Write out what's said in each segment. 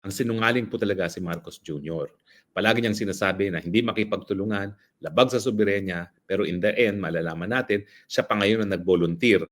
Ang sinungaling po talaga si Marcos Jr. Palagi niyang sinasabi na hindi makipagtulungan, labag sa soberenya, pero in the end, malalaman natin, siya pa ngayon ang nag-volunteer.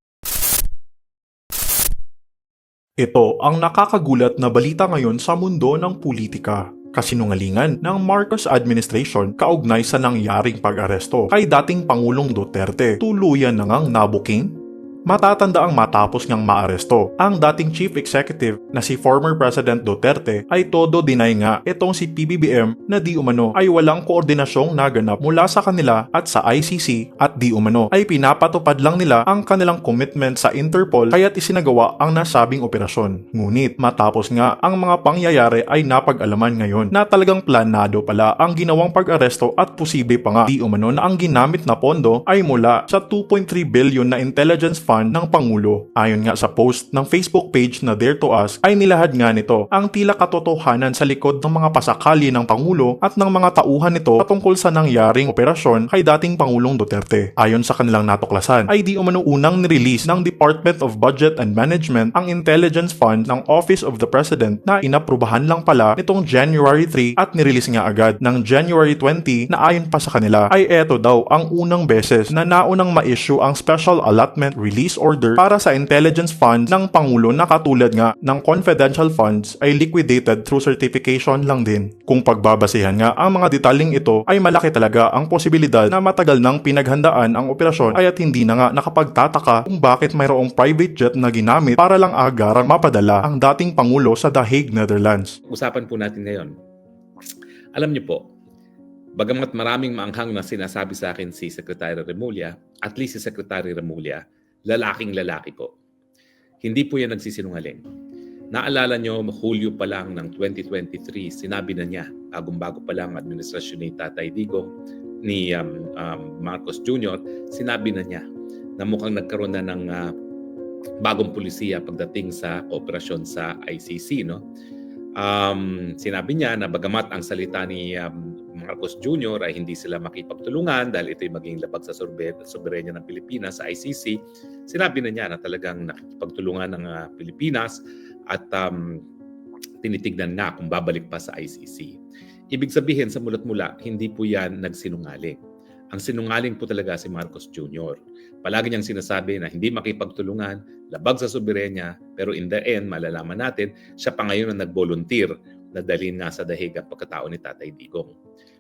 Ito ang nakakagulat na balita ngayon sa mundo ng politika. Kasinungalingan ng Marcos administration kaugnay sa nangyaring pag-aresto kay dating Pangulong Duterte. Tuluyan na ngang nabuking? Matatanda ang matapos ngang maaresto, ang dating chief executive na si former President Duterte ay todo deny nga itong si PBBM na di umano ay walang koordinasyong naganap mula sa kanila at sa ICC at di umano ay pinapatupad lang nila ang kanilang commitment sa Interpol kaya't isinagawa ang nasabing operasyon. Ngunit matapos nga ang mga pangyayari ay napag-alaman ngayon na talagang planado pala ang ginawang pag-aresto at posible pa nga di umano na ang ginamit na pondo ay mula sa 2.3 billion na intelligence fund ng Pangulo. Ayon nga sa post ng Facebook page na Dare to Us ay nilahad nga nito ang tila katotohanan sa likod ng mga pasakali ng Pangulo at ng mga tauhan nito patungkol sa nangyaring operasyon kay dating Pangulong Duterte. Ayon sa kanilang natuklasan ay di umano unang nirelease ng Department of Budget and Management ang intelligence fund ng Office of the President na inaprubahan lang pala nitong January 3 at nirelease nga agad ng January 20 na ayon pa sa kanila ay eto daw ang unang beses na naunang ma-issue ang Special Allotment Release Order para sa intelligence fund ng Pangulo na katulad nga ng confidential funds ay liquidated through certification lang din. Kung pagbabasihan nga ang mga detaling ito ay malaki talaga ang posibilidad na matagal nang pinaghandaan ang operasyon kaya't hindi na nga nakapagtataka kung bakit mayroong private jet na ginamit para lang agarang mapadala ang dating Pangulo sa The Hague, Netherlands. Usapan po natin ngayon. Alam niyo po, bagamat maraming maanghang na sinasabi sa akin si Secretary Remulla, at least si Secretary Remulla, lalaking lalaki po. Hindi po yan nagsisinungaling. Naalala nyo, Hulyo pa lang ng 2023, sinabi na niya, bagong-bago pa lang administrasyon ni Tatay Digong, ni Marcos Jr., sinabi na niya na mukhang nagkaroon na ng bagong pulisiya pagdating sa kooperasyon sa ICC. No? Sinabi niya na bagamat ang salita ni Marcos Jr. ay hindi sila makipagtulungan dahil ito'y maging labag sa soberenya ng Pilipinas sa ICC, sinabi na niya na talagang nakikipagtulungan ng Pilipinas at tinitignan nga kung babalik pa sa ICC. Ibig sabihin sa mulat-mula, hindi po yan nagsinungaling. Ang sinungaling po talaga si Marcos Jr. Palagi niyang sinasabi na hindi makipagtulungan, labag sa soberenya, pero in the end, malalaman natin, siya pa ngayon ang nag-volunteer na dalhin nga sa The Hague ang pagkatao ni Tatay Digong.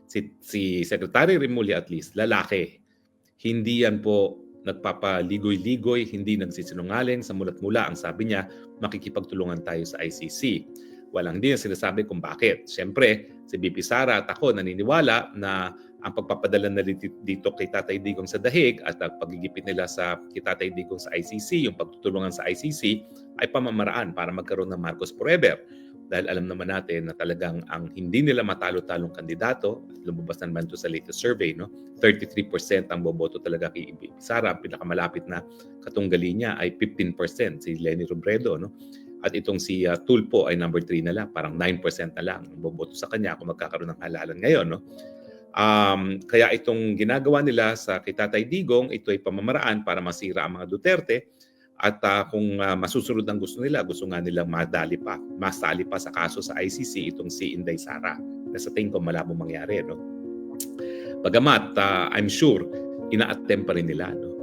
Si Secretary Remulla at least, lalaki. Hindi yan po nagpapaligoy-ligoy, hindi nagsisinungaling. Sa mulat-mula, ang sabi niya, makikipagtulungan tayo sa ICC. Walang din sinasabi kung bakit. Siyempre, si BP Sara at ako naniniwala na ang pagpapadala na dito kay Tatay Digong sa The Hague at ang pagigipit nila sa kay Tatay Digong sa ICC, yung pagtutulungan sa ICC, ay pamamaraan para magkaroon ng Marcos Forever. Dahil alam naman natin na talagang ang hindi nila matalo-talong kandidato, lumabas naman ito sa latest survey, no? 33% ang boboto talaga kay BP Sara. Ang pinakamalapit na katunggali niya ay 15%, si Leni Robredo. No? At itong si Tulfo ay number 3 na lang, parang 9% na lang ang boboto sa kanya kung magkakaroon ng halalan ngayon. No? Kaya itong ginagawa nila sa kay Tatay Digong, ito ay pamamaraan para masira ang mga Duterte. At kung masusunod ang gusto nila, gusto nga nilang masali pa sa kaso sa ICC itong si Inday Sara. Sa tingin ko malabo mangyari. No? Bagamat, I'm sure, ina-attempt pa rin nila. No?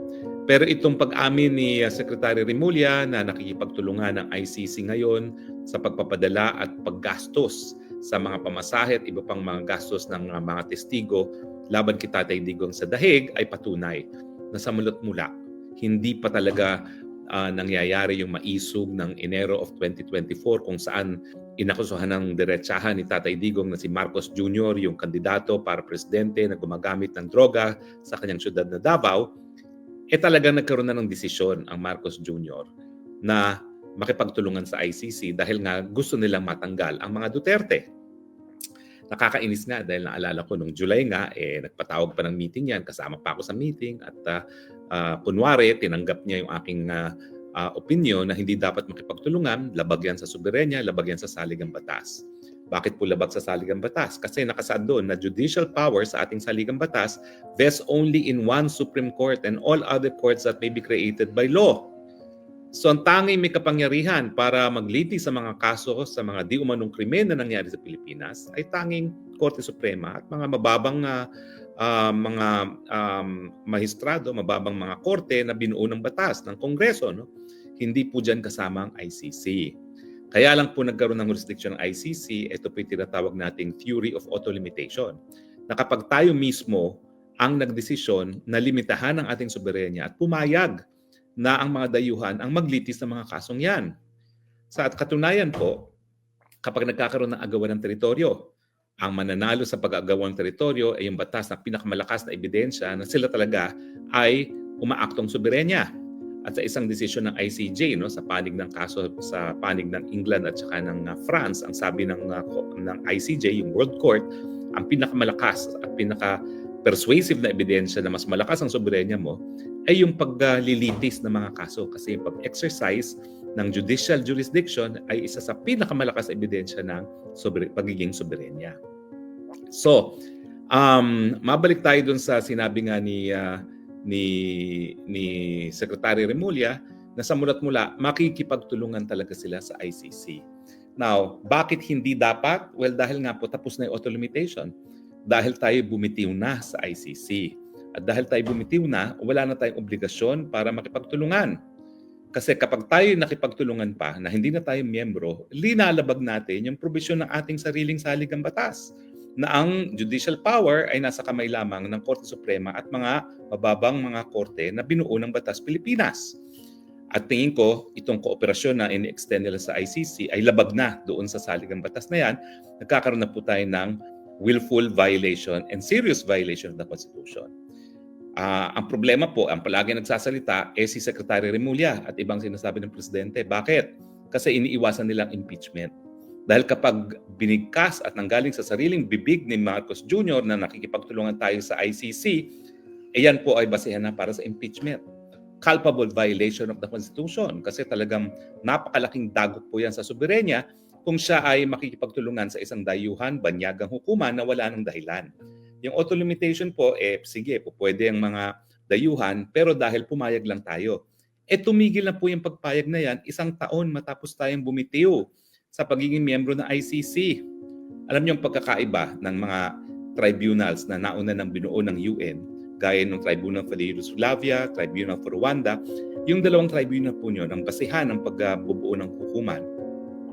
Pero itong pag-amin ni Secretary Remulla na nakikipagtulungan ng ICC ngayon sa pagpapadala at paggastos sa mga pamasahe at iba pang mga gastos ng mga testigo laban kay Tatay Digong sa The Hague ay patunay na sa mulat-mula hindi pa talaga nangyayari yung maisog ng Enero of 2024 kung saan inakusuhan ng diretsahan ni Tatay Digong na si Marcos Jr. yung kandidato para presidente na gumagamit ng droga sa kanyang syudad na Davao, talagang nagkaroon na ng desisyon ang Marcos Jr. na makipagtulungan sa ICC dahil nga gusto nilang matanggal ang mga Duterte. Nakakainis nga dahil naalala ko nung July nga, nagpatawag pa ng meeting yan, kasama pa ako sa meeting at kunwari, tinanggap niya yung aking opinion na hindi dapat makipagtulungan, labag yan sa soberenya, labag yan sa saligang batas. Bakit po labag sa saligang batas? Kasi nakasaad doon na judicial power sa ating saligang batas vests only in one Supreme Court and all other courts that may be created by law. So ang tanging may kapangyarihan para magliti sa mga kaso sa mga di umanong krimen na nangyari sa Pilipinas ay tanging Korte Suprema at mga mababang mga mahistrado, mababang mga korte na binuo ng batas ng Kongreso. No? Hindi po dyan kasama ang ICC. Kaya lang po nagkaroon ng jurisdiction ng ICC, ito po yung tinatawag nating theory of auto-limitation. Na kapag tayo mismo ang nagdesisyon na limitahan ang ating soberenya at pumayag na ang mga dayuhan ang maglitis ng mga kasong yan. Sa katunayan po, kapag nagkakaroon ng agawan ng teritoryo, ang mananalo sa pag-agawan ng teritoryo ay yung batas na pinakamalakas na ebidensya na sila talaga ay umaaktong soberenya. At sa isang desisyon ng ICJ, no, sa panig ng kaso sa panig ng England at saka ng France, ang sabi ng ICJ, yung World Court, ang pinakamalakas at pinaka-persuasive na ebidensya na mas malakas ang soberenya mo ay yung paglilitis ng mga kaso. Kasi yung pag-exercise ng judicial jurisdiction ay isa sa pinakamalakas na ebidensya ng pagiging soberenya. So, mabalik tayo dun sa sinabi nga ni Secretary Remulla na sa mula't-mula makikipagtulungan talaga sila sa ICC. Now, bakit hindi dapat? Well, dahil nga po tapos na yung auto-limitation. Dahil tayo bumitiw na sa ICC. At dahil tayo bumitiw na, wala na tayong obligasyon para makipagtulungan. Kasi kapag tayo nakipagtulungan pa na hindi na tayo miyembro, linalabag natin yung probisyon ng ating sariling saligang batas na ang judicial power ay nasa kamay lamang ng Korte Suprema at mga mababang mga korte na binuo ng Batas Pilipinas. At tingin ko, itong kooperasyon na ini-extend nila sa ICC ay labag na doon sa saligang batas na yan. Nagkakaroon na po tayo ng willful violation and serious violation of the Constitution. Ang problema po, ang palagi nagsasalita, si Secretary Remulla at ibang sinasabi ng Presidente. Bakit? Kasi iniiwasan nilang impeachment. Dahil kapag binigkas at nanggaling sa sariling bibig ni Marcos Jr. na nakikipagtulungan tayo sa ICC, yan po ay basehan na para sa impeachment. Culpable violation of the Constitution kasi talagang napakalaking dagok po yan sa soberenya kung siya ay makikipagtulungan sa isang dayuhan, banyagang hukuman na wala ng dahilan. Yung auto-limitation po, sige po, pwede ang mga dayuhan, pero dahil pumayag lang tayo. Tumigil na po yung pagpayag na yan 1 taon matapos tayong bumitiw sa pagiging miyembro ng ICC. Alam niyo ang pagkakaiba ng mga tribunals na nauna ng binuo ng UN, gaya ng Tribunal for Yugoslavia, Tribunal for Rwanda, yung dalawang tribunal po nyo, ang basihan ng pagbubuo ng hukuman,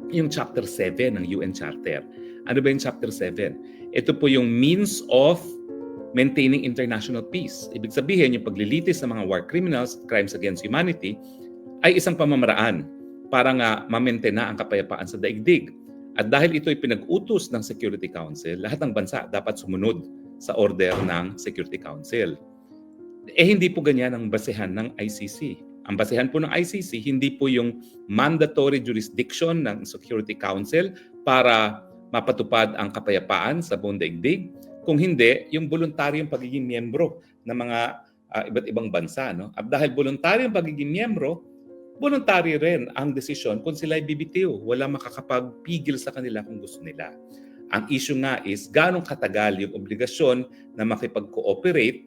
yung Chapter 7 ng UN Charter. Ano ba yung Chapter 7? Ito po yung means of maintaining international peace. Ibig sabihin, yung paglilitis ng mga war criminals, crimes against humanity, ay isang pamamaraan para nga ma-maintain na ang kapayapaan sa daigdig. At dahil ito ay pinag-utos ng Security Council, lahat ng bansa dapat sumunod sa order ng Security Council. Hindi po ganyan ang basehan ng ICC. Ang basehan po ng ICC, hindi po yung mandatory jurisdiction ng Security Council para mapatupad ang kapayapaan sa buong daigdig. Kung hindi, yung voluntaryong pagiging miyembro ng mga iba't ibang bansa. No? At dahil voluntaryong pagiging miyembro, voluntary rin ang desisyon kung sila ay bibitiw. Wala makakapagpigil sa kanila kung gusto nila. Ang issue nga is ganong katagal yung obligasyon na makipag-cooperate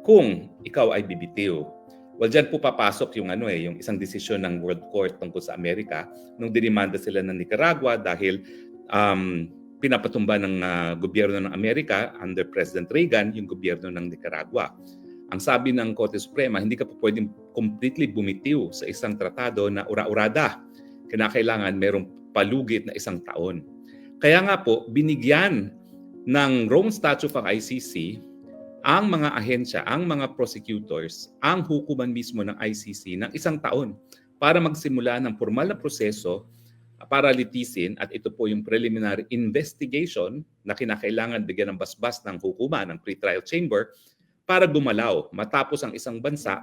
kung ikaw ay bibitiw. Well, dyan po papasok yung yung isang desisyon ng World Court tungkol sa Amerika nung dinimanda sila ng Nicaragua dahil pinapatumba ng gobyerno ng Amerika under President Reagan yung gobyerno ng Nicaragua. Ang sabi ng Korte Suprema, hindi ka po pwedeng completely bumitiw sa isang tratado na ura-urada. Kinakailangan merong palugit na 1 taon. Kaya nga po, binigyan ng Rome Statute of ICC ang mga ahensya, ang mga prosecutors, ang hukuman mismo ng ICC ng 1 taon para magsimula ng formal na proseso para litisin at ito po yung preliminary investigation na kinakailangan bigyan ng basbas ng hukuman ng pre-trial chamber para gumalaw matapos ang isang bansa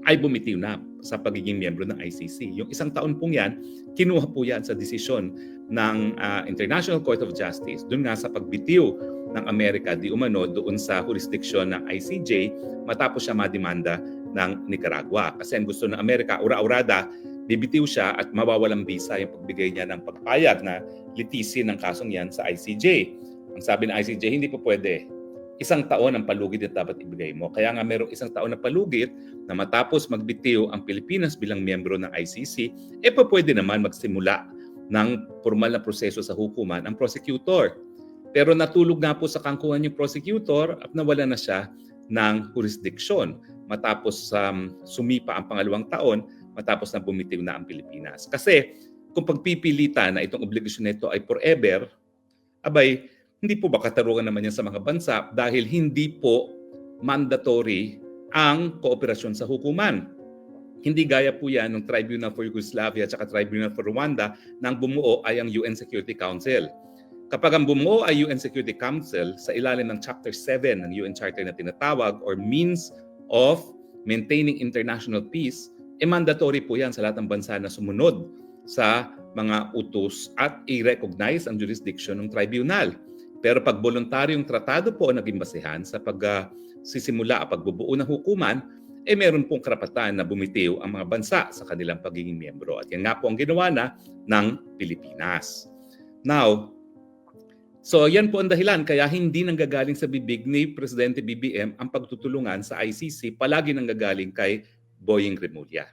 ay bumitiw na sa pagiging miyembro ng ICC. Yung 1 taon pong yan, kinuha po yan sa desisyon ng International Court of Justice doon nga sa pagbitiw ng Amerika di umano doon sa jurisdiction ng ICJ matapos siya mademanda ng Nicaragua. Kasi ang gusto ng Amerika, ura-urada, bibitiw siya at mawawalang bisa yung pagbigay niya ng pagpayag na litisin ng kasong yan sa ICJ. Ang sabi ng ICJ, hindi po pwede. isang taon ang palugit na dapat ibigay mo. Kaya nga merong isang taon na palugit na matapos magbitiw ang Pilipinas bilang miyembro ng ICC, pwede naman magsimula ng formal na proseso sa hukuman ang prosecutor. Pero natulog nga po sa kangkungan yung prosecutor at nawala na siya ng jurisdiction matapos sumipa ang pangalawang taon matapos na bumitiw na ang Pilipinas. Kasi kung pagpipilitan na itong obligasyon na ito ay forever, abay, hindi po ba katarungan naman yan sa mga bansa dahil hindi po mandatory ang kooperasyon sa hukuman. Hindi gaya po yan ng Tribunal for Yugoslavia at Tribunal for Rwanda nang bumuo ay ang UN Security Council. Kapag ang bumuo ay UN Security Council sa ilalim ng Chapter 7 ng UN Charter na tinatawag or Means of Maintaining International Peace, mandatory po yan sa lahat ng bansa na sumunod sa mga utos at i-recognize ang jurisdiction ng tribunal. Pero pag voluntaryong tratado po ang naging basehan sa pagsisimula at pagbubuo ng hukuman, meron pong karapatan na bumitiw ang mga bansa sa kanilang pagiging miyembro. At yan nga po ang ginawa na ng Pilipinas. Now, so yan po ang dahilan kaya hindi nanggagaling sa bibig ni Presidente BBM ang pagtutulungan sa ICC, palagi nanggagaling kay Boying Remulla.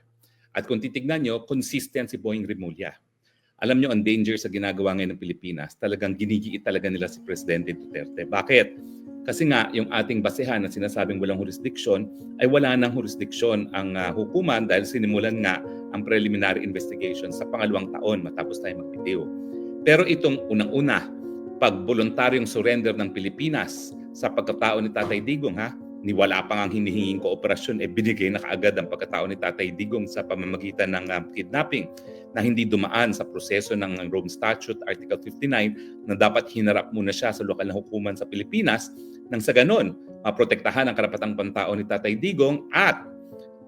At kung titignan nyo, consistent si Boying Remulla. Alam nyo, ang danger sa ginagawa ngayon ng Pilipinas, talagang ginigiit talaga nila si Presidente Duterte. Bakit? Kasi nga, yung ating basehan na sinasabing walang jurisdiction, ay wala nang jurisdiction ang hukuman dahil sinimulan nga ang preliminary investigation sa pangalawang taon matapos tayo magbitiw. Pero itong unang-una, pag voluntaryong surrender ng Pilipinas sa pagkatao ni Tatay Digong, ni wala pang ang hinihinging kooperasyon, binigay na kaagad ang pagkatao ni Tatay Digong sa pamamagitan ng kidnapping na hindi dumaan sa proseso ng Rome Statute, Article 59, na dapat hinarap muna siya sa lokal na hukuman sa Pilipinas nang sa ganon, maprotektahan ang karapatang pantao ni Tatay Digong at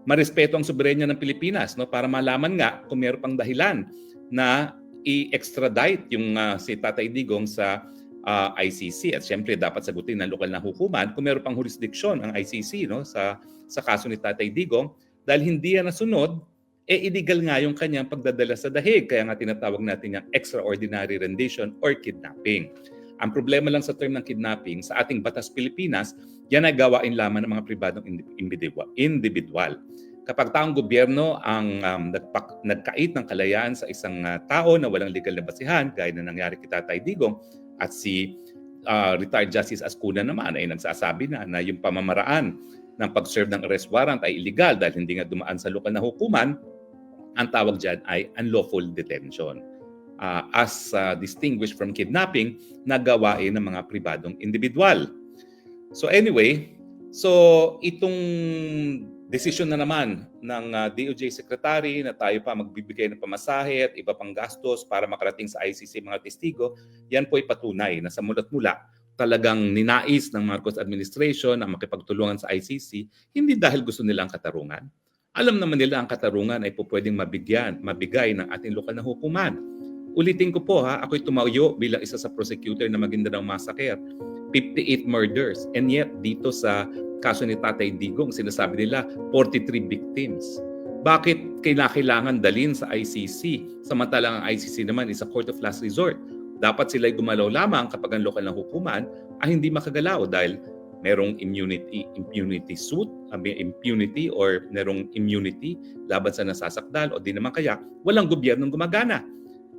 marespeto ang soberenya ng Pilipinas, no, para malaman nga kung mayroon pang dahilan na i-extradite yung si Tatay Digong sa ICC at siyempre dapat sagutin ng lokal na hukuman kung meron pang jurisdiction ang ICC, no, sa kaso ni Tatay Digong dahil hindi yan nasunod, illegal nga yung kanyang pagdadala sa dahig, kaya nga tinatawag natin yung extraordinary rendition or kidnapping. Ang problema lang sa term ng kidnapping sa ating batas Pilipinas, yan ay gawain lamang ng mga pribadong individual. Kapag taong gobyerno ang nagkait ng kalayaan sa isang tao na walang legal na basihan, gaya na nangyari kay Tatay Digong, at si retired Justice Ascuna naman ay nagsasabi na yung pamamaraan ng pag-serve ng arrest warrant ay illegal dahil hindi nga dumaan sa lokal na hukuman, ang tawag dyan ay unlawful detention. As distinguished from kidnapping na gawain ng mga pribadong individual. So anyway, itong desisyon na naman ng DOJ Secretary na tayo pa magbibigay ng pamasahe at iba pang gastos para makarating sa ICC mga testigo, yan po ay patunay na sa mula't-mula talagang ninais ng Marcos administration na makipagtulungan sa ICC, hindi dahil gusto nila ang katarungan. Alam naman nila ang katarungan ay po pwedeng mabigay ng ating lokal na hukuman. Ulitin ko po ako'y tumayo bilang isa sa prosecutor na Maguindanao Massacre. 58 murders. And yet, dito sa kaso ni Tatay Digong, sinasabi nila 43 victims. Bakit kailangan dalhin sa ICC? Samantalang ang ICC naman is a court of last resort. Dapat sila'y gumalaw lamang kapag ang lokal na hukuman ay hindi makagalaw dahil merong impunity suit, impunity or merong immunity laban sa nasasakdal o di naman kaya walang gobyernong gumagana.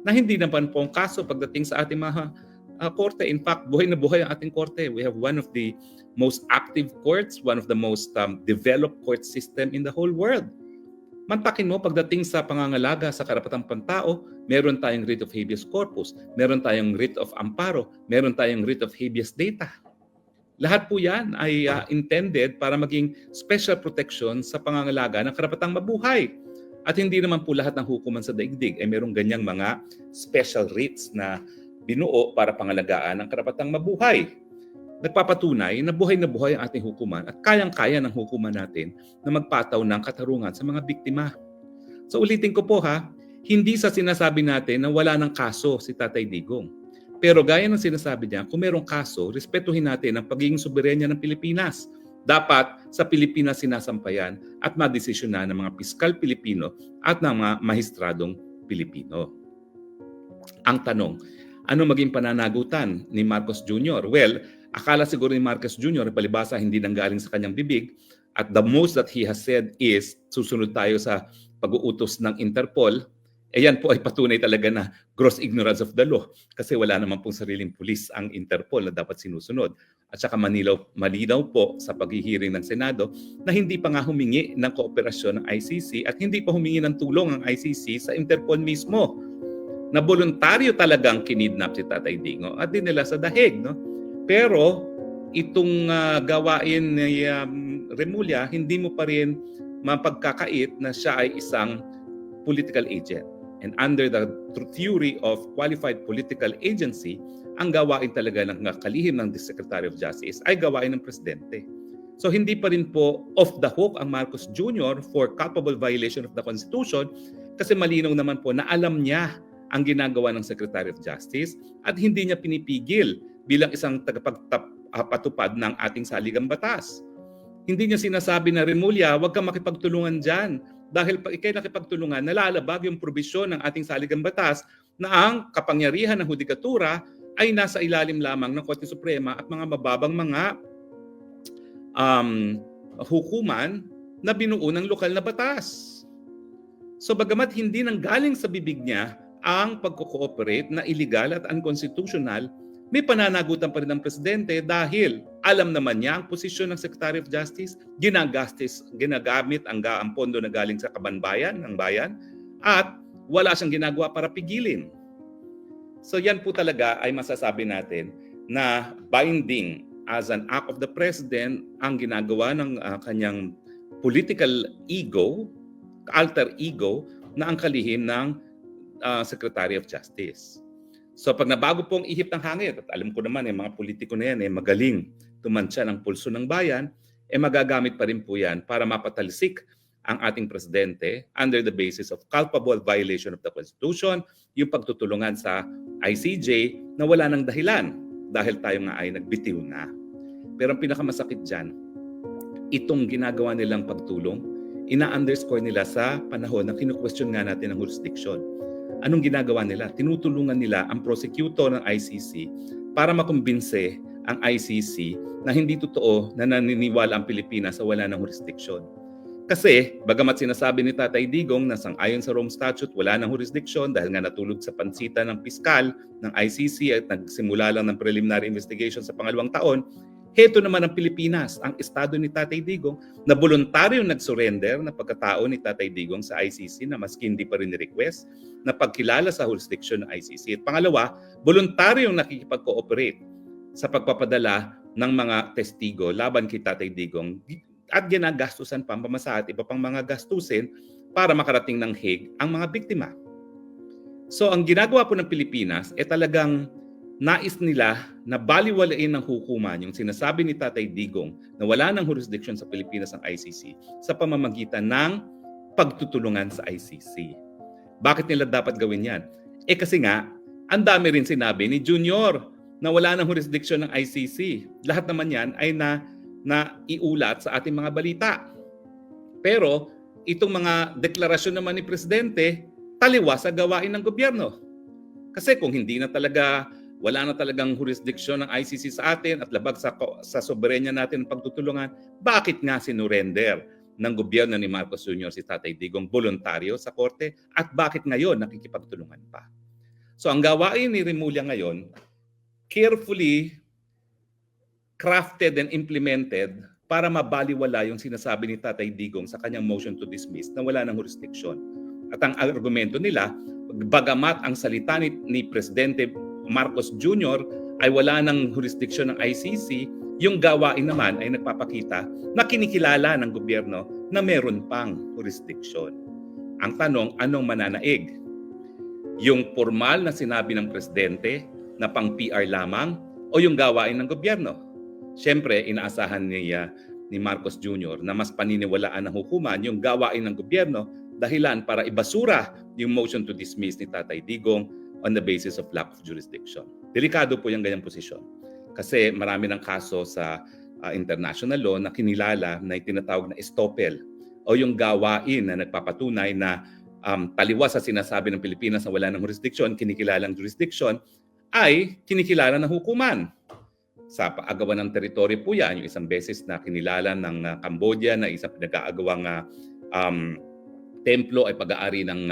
Na hindi naman po ang kaso pagdating sa ating mga korte. In fact, buhay na buhay ang ating korte. We have one of the most active courts, one of the most developed court system in the whole world. Mantakin mo, pagdating sa pangangalaga sa karapatang pantao, meron tayong writ of habeas corpus, meron tayong writ of amparo, meron tayong writ of habeas data. Lahat po yan ay intended para maging special protection sa pangangalaga ng karapatang mabuhay. At hindi naman po lahat ng hukuman sa daigdig ay merong ganyang mga special writs na binuo para pangalagaan ang karapatang mabuhay. Nagpapatunay na buhay ang ating hukuman at kayang-kaya ng hukuman natin na magpataw ng katarungan sa mga biktima. So ulitin ko po hindi sa sinasabi natin na wala ng kaso si Tatay Digong. Pero gaya ng sinasabi niya, kung merong kaso, respetuhin natin ang pagiging soberenya ng Pilipinas. Dapat sa Pilipinas sinasampayan at madesisyonan ng mga piskal Pilipino at ng mga mahistradong Pilipino. Ang tanong, ano maging pananagutan ni Marcos Jr.? Well, Akala siguro ni Marcos Jr. palibasa hindi nanggaling sa kanyang bibig at the most that he has said is susunod tayo sa pag-uutos ng Interpol. Yan po ay patunay talaga na gross ignorance of the law kasi wala naman pong sariling pulis ang Interpol na dapat sinusunod. At saka malinaw po sa paghihiring ng Senado na hindi pa nga humingi ng kooperasyon ng ICC at hindi pa humingi ng tulong ang ICC sa Interpol mismo. Na voluntaryo talagang kinidnap si Tatay Digong at dinala sa dahig. No? Pero itong gawain ni Remulla, hindi mo pa rin mapagkakait na siya ay isang political agent. And under the theory of qualified political agency, ang gawain talaga ng kalihim ng Secretary of Justice ay gawain ng Presidente. So hindi pa rin po off the hook ang Marcos Jr. for culpable violation of the Constitution kasi malinaw naman po na alam niya ang ginagawa ng Secretary of Justice at hindi niya pinipigil bilang isang tagapagpatupad ng ating saligang batas. Hindi niya sinasabi na Remulla, huwag kang makipagtulungan dyan. Dahil pag ikay nakipagtulungan, nalalabag yung probisyon ng ating saligang batas na ang kapangyarihan ng hudikatura ay nasa ilalim lamang ng Korte Suprema at mga mababang mga hukuman na binuo ng lokal na batas. So bagamat hindi nanggaling sa bibig niya ang pagko-cooperate na illegal at unconstitutional, may pananagutan pa rin ng Presidente dahil alam naman niya ang posisyon ng Secretary of Justice, ginagamit ang pondo na galing sa kabanbayan ng bayan at wala siyang ginagawa para pigilin. So yan po talaga ay masasabi natin na binding as an act of the President ang ginagawa ng kanyang political ego, alter ego na ang kalihim ng Secretary of Justice. So pag nabago po ang ihip ng hangin, at alam ko naman mga politiko na yan magaling tumansya ng pulso ng bayan, magagamit pa rin po yan para mapatalisik ang ating Presidente under the basis of culpable violation of the Constitution, yung pagtutulungan sa ICJ na wala ng dahilan dahil tayo nga ay nagbitiw na. Pero ang pinakamasakit dyan, itong ginagawa nilang pagtulong, ina-underscore nila sa panahon na kinu-question nga natin ang jurisdiction. Anong ginagawa nila? Tinutulungan nila ang prosecutor ng ICC para makumbinse ang ICC na hindi totoo na naniniwala ang Pilipinas sa wala ng jurisdiction. Kasi, bagamat sinasabi ni Tatay Digong na sang-ayon sa Rome Statute, wala ng jurisdiction dahil nga natulog sa pansita ng piskal ng ICC at nagsimula lang ng preliminary investigation sa pangalawang taon, heto naman ang Pilipinas, ang estado ni Tatay Digong na voluntaryong nag-surrender na pagkatao ni Tatay Digong sa ICC na maski hindi pa rin ni-request na pagkilala sa jurisdiction ng ICC. At pangalawa, voluntaryong nakikipag-cooperate sa pagpapadala ng mga testigo laban kay Tatay Digong at ginagastusan pa pamasahe at iba pang mga gastusin para makarating ng Hague ang mga biktima. So ang ginagawa po ng Pilipinas talagang nais nila na baliwalain ng hukuman yung sinasabi ni Tatay Digong na wala ng jurisdiction sa Pilipinas ang ICC sa pamamagitan ng pagtutulungan sa ICC. Bakit nila dapat gawin yan? Kasi nga, ang dami rin sinabi ni Junior na wala ng jurisdiction ng ICC. Lahat naman yan ay na iulat sa ating mga balita. Pero itong mga deklarasyon naman ni Presidente, taliwas sa gawain ng gobyerno. Kasi kung hindi na talaga wala na talagang jurisdiction ng ICC sa atin at labag sa soberenya natin ng pagtutulungan, bakit nga sinurrender ng gobyerno ni Marcos Jr. si Tatay Digong voluntaryo sa korte at bakit ngayon nakikipagtulungan pa? So ang gawain ni Remulla ngayon, carefully crafted and implemented para mabaliwala yung sinasabi ni Tatay Digong sa kanyang motion to dismiss na wala ng jurisdiction. At ang argumento nila, bagamat ang salita ni Presidente Marcos Jr. ay wala ng jurisdiction ng ICC, yung gawain naman ay nagpapakita na kinikilala ng gobyerno na meron pang jurisdiction. Ang tanong, anong mananaig? Yung formal na sinabi ng Presidente na pang PR lamang o yung gawain ng gobyerno? Siyempre, inaasahan ni Marcos Jr. na mas paniniwalaan ng hukuman yung gawain ng gobyerno dahilan para ibasura yung motion to dismiss ni Tatay Digong on the basis of lack of jurisdiction. Delikado po yung ganyang posisyon. Kasi marami ng kaso sa international law na kinilala na itinatawag na estoppel o yung gawain na nagpapatunay na taliwas sa sinasabi ng Pilipinas na wala ng jurisdiction, kinikilalang jurisdiction, ay kinikilala ng hukuman. sa paagawan ng teritoryo po yan, yung isang beses na kinilala ng Cambodia na isang pinag-aagawang templo ay pag-aari ng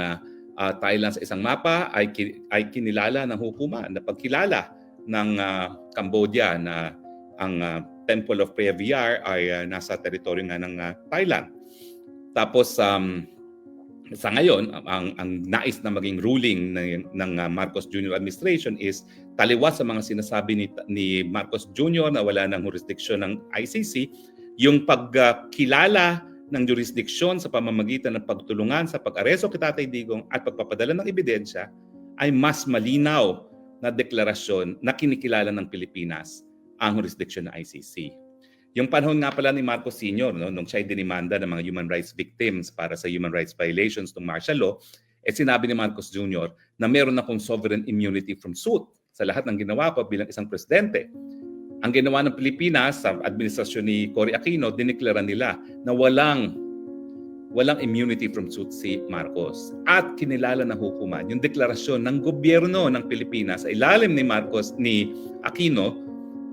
Thailand sa isang mapa ay kinilala ng hukuma na pagkilala ng Cambodia na ang Temple of Preah ay nasa teritoryo nga ng Thailand. Tapos sa ngayon, ang nais na maging ruling ng Marcos Jr. administration is taliwas sa mga sinasabi ni Marcos Jr. na wala ng jurisdiction ng ICC, yung pagkilala ng jurisdiksyon sa pamamagitan ng pagtulungan sa pag-aresto kay Tatay Digong at pagpapadala ng ebidensya ay mas malinaw na deklarasyon na kinikilala ng Pilipinas ang jurisdiksyon ng ICC. Yung panahon nga pala ni Marcos Sr., nung siya ay dinimanda ng mga human rights victims para sa human rights violations ng martial law, sinabi ni Marcos Jr. na meron akong sovereign immunity from suit sa lahat ng ginawa ko bilang isang presidente. Ang ginawa ng Pilipinas sa administrasyon ni Cory Aquino, dineklara nila na walang immunity from suit si Marcos. At kinilala ng hukuman yung deklarasyon ng gobyerno ng Pilipinas sa ilalim ni Aquino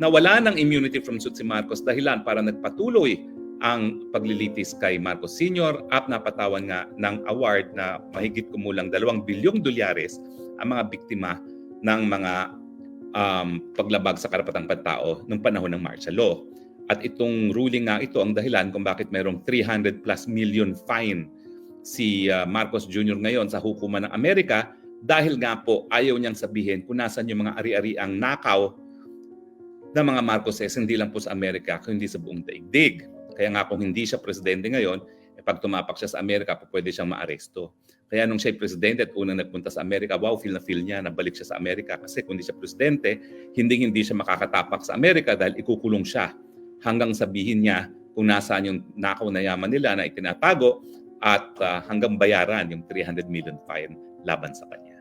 na wala ng immunity from suit si Marcos dahilan para nagpatuloy ang paglilitis kay Marcos Sr. at napatawan nga ng award na mahigit kumulang 2 bilyong dolyares ang mga biktima ng mga paglabag sa karapatang pantao noong panahon ng martial law. At itong ruling nga ito ang dahilan kung bakit mayroong 300+ million fine si Marcos Jr. ngayon sa hukuman ng Amerika dahil nga po ayaw niyang sabihin kung nasan yung mga ari-ariang nakaw ng mga Marcoses, hindi lang po sa Amerika, kundi sa buong daigdig. Kaya nga kung hindi siya presidente ngayon, pag tumapak siya sa Amerika, pwede siyang maaresto. Kaya nung siya presidente at unang nagpunta sa Amerika, wow, feel niya na balik siya sa Amerika. Kasi kung hindi siya presidente, hindi siya makakatapak sa Amerika dahil ikukulong siya hanggang sabihin niya kung nasaan yung nakaw na yaman nila na itinatago at hanggang bayaran yung 300 million fine laban sa kanya.